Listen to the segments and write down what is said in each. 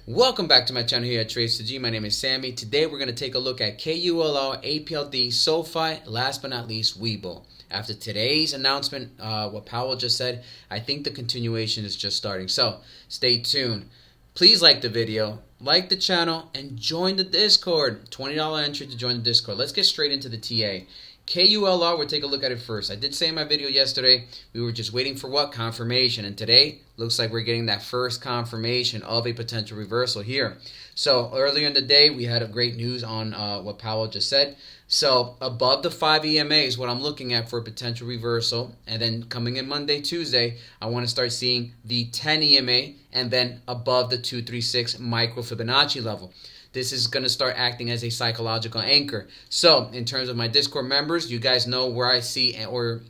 Welcome back to my channel here at Trade2G. My name is Sammy. Today we're going to take a look at KULR, APLD, SOFI, last but not least, Webull. After today's announcement, what Powell just said, I think the continuation is just starting. So stay tuned. Please like the video, like the channel, and join the Discord. $20 entry to join the Discord. Let's get straight into the TA. KULR, we'll take a look at it first. I did say in my video yesterday, we were just waiting for what? Confirmation. And today, looks like we're getting that first confirmation of a potential reversal here. So earlier in the day, we had a great news on what Powell just said. So above the 5 EMA is what I'm looking at for a potential reversal. And then coming in Monday, Tuesday, I want to start seeing the 10 EMA and then above the 236 micro Fibonacci level. This is going to start acting as a psychological anchor. So in terms of my Discord members, you guys know where I see or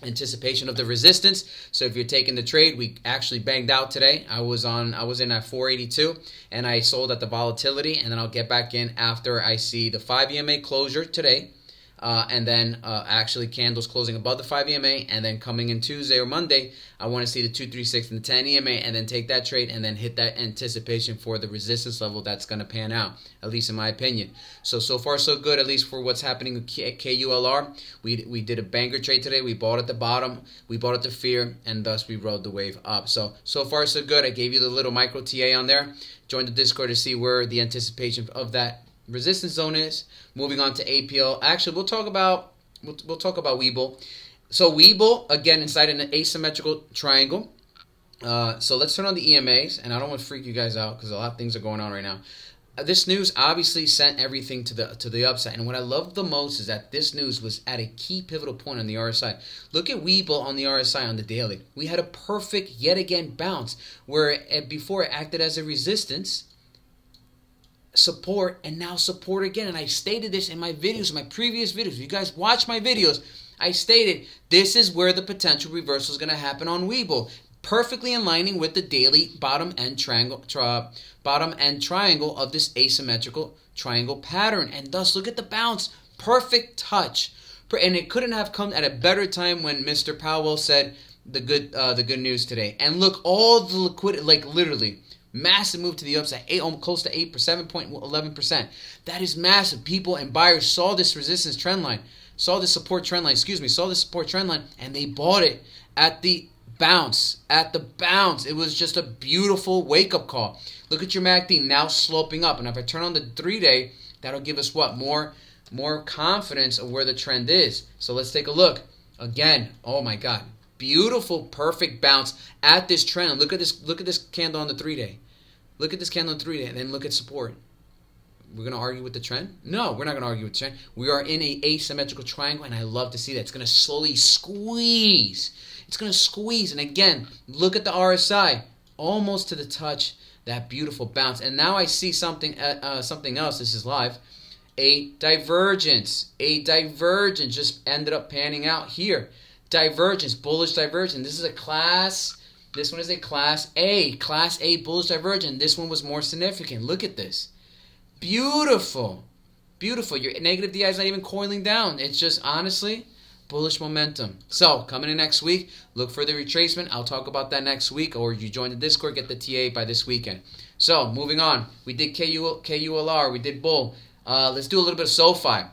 anticipation of the resistance. So if you're taking the trade, we actually banged out today. I was in at 482 and I sold at the volatility, and then I'll get back in after I see the 5 EMA closure today. And then actually candles closing above the 5 EMA, and then coming in Tuesday or Monday, I want to see the 236 and the 10 EMA, and then take that trade and then hit that anticipation for the resistance level that's going to pan out, at least in my opinion. So far so good, at least for what's happening at KULR. We did a banger trade today. We bought at the bottom, we bought at the fear, and thus we rode the wave up. So far so good. I gave you the little micro TA on there. Join the Discord to see where the anticipation of that resistance zone is. Moving on to APL. Actually, we'll talk about Webull. So Webull, again, inside an asymmetrical triangle. So let's turn on the EMAs, and I don't want to freak you guys out because a lot of things are going on right now. This news obviously sent everything to the upside, and what I love the most is that this news was at a key pivotal point on the RSI. Look at Webull on the RSI on the daily. We had a perfect yet again bounce where before it acted as a resistance, support, and now support again. And I stated this in my videos, my previous videos. If you guys watch my videos, I stated this is where the potential reversal is going to happen on Webull, perfectly aligning with the daily bottom end triangle of this asymmetrical triangle pattern. And thus, look at the bounce, perfect touch. And it couldn't have come at a better time when Mr. Powell said the good news today. And look, all the liquidity, like literally, massive move to the upside, close to 8%, 7.11%. That is massive. People and buyers saw this resistance trend line, saw the support trend line, and they bought it at the bounce. It was just a beautiful wake-up call. Look at your MACD now sloping up. And if I turn on the 3-day, that'll give us what? More confidence of where the trend is. So let's take a look. Again, oh my God. Beautiful, perfect bounce at this trend. Look at this candle on the 3-day. Look at this candle on the 3-day, and then look at support. We're going to argue with the trend? No, we're not going to argue with the trend. We are in an asymmetrical triangle, and I love to see that. It's going to slowly squeeze. It's going to squeeze. And again, look at the RSI. Almost to the touch. That beautiful bounce. And now I see something else. This is live. A divergence. Just ended up panning out here. Divergence, bullish divergence. This is a class. This one is a class A bullish divergence. This one was more significant. Look at this. Beautiful. Your negative DI is not even coiling down. It's just honestly bullish momentum. So coming in next week, look for the retracement. I'll talk about that next week, or you join the Discord, get the TA by this weekend. So moving on, we did KULR, we did Bull. Let's do a little bit of SOFI.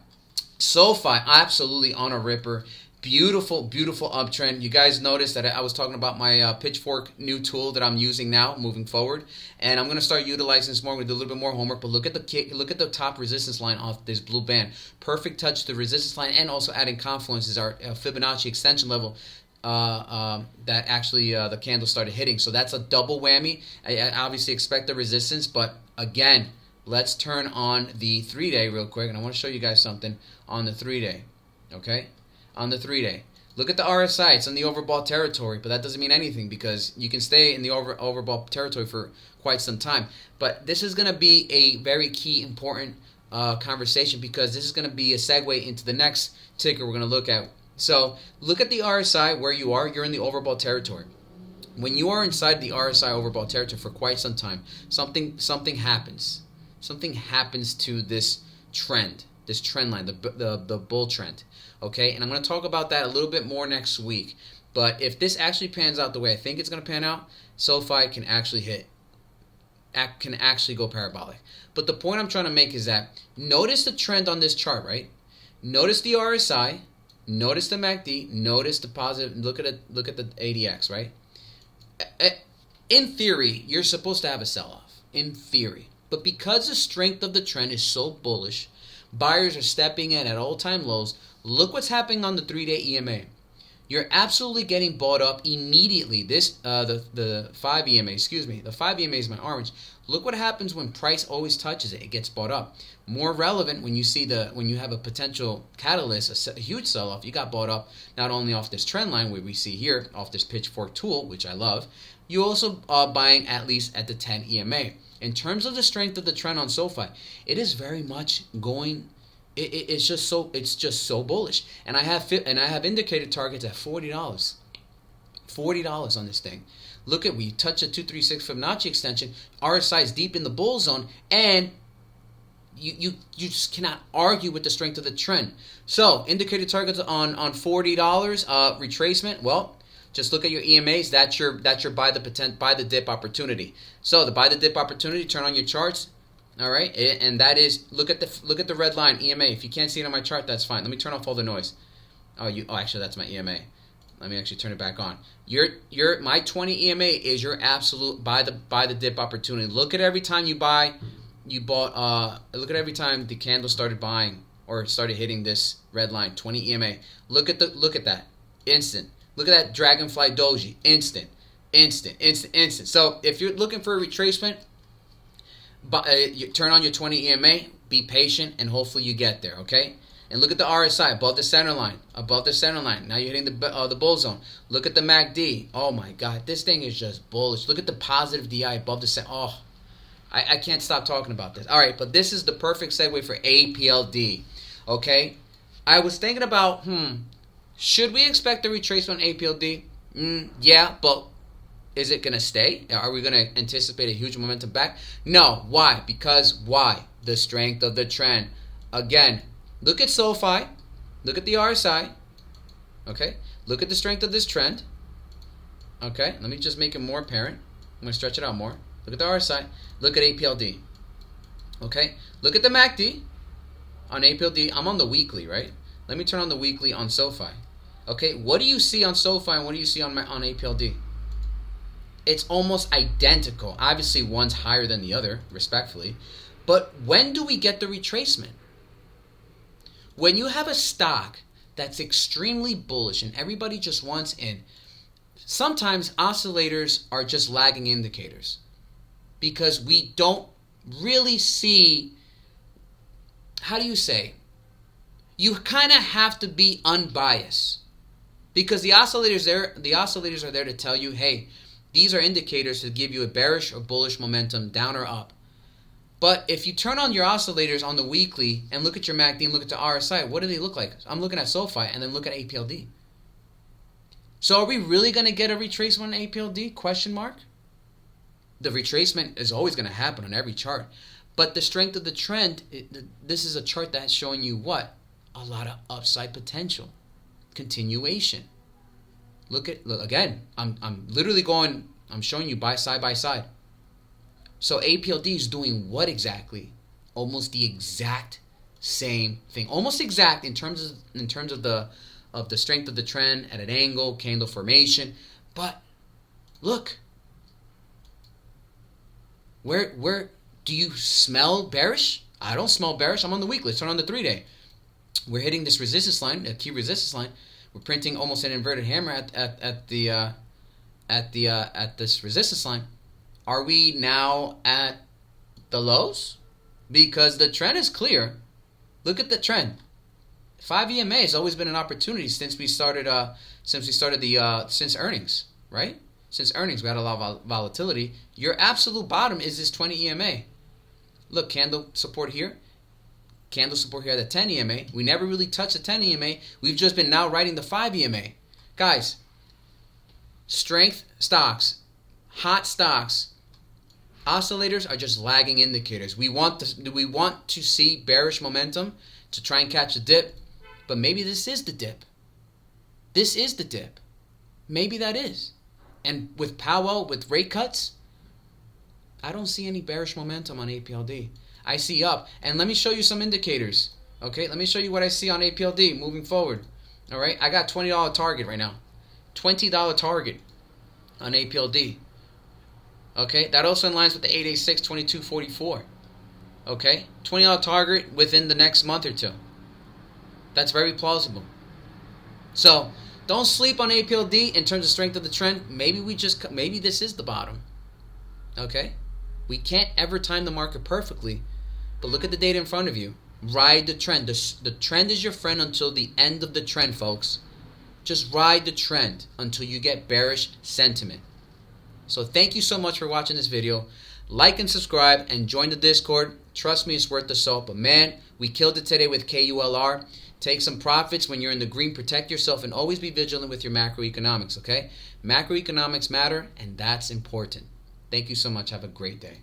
SOFI, absolutely on a ripper. Beautiful uptrend. You guys noticed that I was talking about my Pitchfork new tool that I'm using now moving forward, and I'm going to start utilizing this more. I'm going to do a little bit more homework, but look at the top resistance line off this blue band. Perfect touch to the resistance line, and also adding confluence is our Fibonacci extension level that actually the candle started hitting. So that's a double whammy. I obviously expect the resistance, but again, let's turn on the 3-day real quick, and I want to show you guys something on the 3-day. Okay. On the 3-day. Look at the RSI. It's in the overbought territory, but that doesn't mean anything because you can stay in the overbought territory for quite some time. But this is going to be a very key, important conversation because this is going to be a segue into the next ticker we're going to look at. So look at the RSI where you are. You're in the overbought territory. When you are inside the RSI overbought territory for quite some time, something happens. Something happens to this trend line, the bull trend. Okay, and I'm going to talk about that a little bit more next week. But if this actually pans out the way I think it's going to pan out, SOFI can actually hit can actually go parabolic. But the point I'm trying to make is that notice the trend on this chart, right? Notice the RSI, notice the MACD, notice the positive. Look at the ADX, right? In theory, you're supposed to have a sell-off. In theory, but because the strength of the trend is so bullish, buyers are stepping in at all-time lows. Look what's happening on the 3-day EMA. You're absolutely getting bought up immediately. This the 5 EMA, the 5 EMA is my orange. Look what happens when price always touches it. It gets bought up. More relevant when you have a potential catalyst, a huge sell-off. You got bought up not only off this trend line where we see here, off this pitchfork tool, which I love. You also buying at least at the 10 EMA. In terms of the strength of the trend on SOFI, it is very much going. It's just so bullish, and I have indicated targets at $40 on this thing. Look at, we touch a 236 Fibonacci extension, RSI is deep in the bull zone, and you just cannot argue with the strength of the trend. So indicated targets on $40 retracement. Well, just look at your EMAs. That's your buy the dip opportunity. So the buy the dip opportunity. Turn on your charts. All right, and that is look at the red line EMA. If you can't see it on my chart, that's fine. Let me turn off all the noise. Actually that's my EMA. Let me actually turn it back on. My 20 EMA is your absolute buy the dip opportunity. Look at every time you bought. Look at every time the candle started buying or started hitting this red line. 20 EMA. Look at that instant. Look at that Dragonfly Doji instant. So if you're looking for a retracement, you turn on your 20 EMA, be patient, and hopefully you get there, okay? And look at the RSI above the center line. Now you're hitting the bull zone. Look at the MACD. Oh my God, this thing is just bullish. Look at the positive DI above the center. Oh, I can't stop talking about this. All right, but this is the perfect segue for APLD, okay? I was thinking about, should we expect a retracement on APLD? Yeah, but is it going to stay? Are we going to anticipate a huge momentum back? No. Why? Because why? The strength of the trend. Again, look at SOFI. Look at the RSI. Okay? Look at the strength of this trend. Okay? Let me just make it more apparent. I'm going to stretch it out more. Look at the RSI. Look at APLD. Okay? Look at the MACD on APLD. I'm on the weekly, right? Let me turn on the weekly on SOFI. Okay? What do you see on SOFI and what do you see on APLD? It's almost identical. Obviously, one's higher than the other, respectfully. But when do we get the retracement? When you have a stock that's extremely bullish and everybody just wants in, sometimes oscillators are just lagging indicators because we don't really see, how do you say? You kind of have to be unbiased because the oscillators are there to tell you, hey, these are indicators to give you a bearish or bullish momentum, down or up. But if you turn on your oscillators on the weekly and look at your MACD and look at the RSI, what do they look like? I'm looking at SOFI and then look at APLD. So are we really going to get a retracement on APLD? Question mark. The retracement is always going to happen on every chart. But the strength of the trend, this is a chart that's showing you what? A lot of upside potential. Continuation. Look again. I'm literally going. I'm showing you side by side. So APLD is doing what exactly? Almost the exact same thing. Almost exact in terms of the strength of the trend at an angle, candle formation. But look, where do you smell bearish? I don't smell bearish. I'm on the weekly. Let's turn on the 3-day. We're hitting this resistance line, a key resistance line. We're printing almost an inverted hammer at this resistance line. Are we now at the lows? Because the trend is clear. Look at the trend. 5 EMA has always been an opportunity since earnings, right? Since earnings, we had a lot of volatility. Your absolute bottom is this 20 EMA. Look, candle support here. Candle support here at the 10 EMA. We never really touched the 10 EMA. We've just been now riding the 5 EMA. Guys, strength stocks, hot stocks, oscillators are just lagging indicators. We want to see bearish momentum to try and catch a dip, but maybe this is the dip. This is the dip. Maybe that is. And with Powell, with rate cuts, I don't see any bearish momentum on APLD. I see up. And let me show you some indicators. Okay, let me show you what I see on APLD moving forward. All right, I got $20 target right now. $20 target on APLD. Okay, that also aligns with the 886 2244. Okay, $20 target within the next month or two. That's very plausible. So don't sleep on APLD in terms of strength of the trend. Maybe this is the bottom. Okay, we can't ever time the market perfectly, but look at the data in front of you. Ride the trend. The trend is your friend until the end of the trend, folks. Just ride the trend until you get bearish sentiment. So thank you so much for watching this video. Like and subscribe and join the Discord. Trust me, it's worth the salt. But man, we killed it today with KULR. Take some profits when you're in the green. Protect yourself and always be vigilant with your macroeconomics, okay? Macroeconomics matter, and that's important. Thank you so much. Have a great day.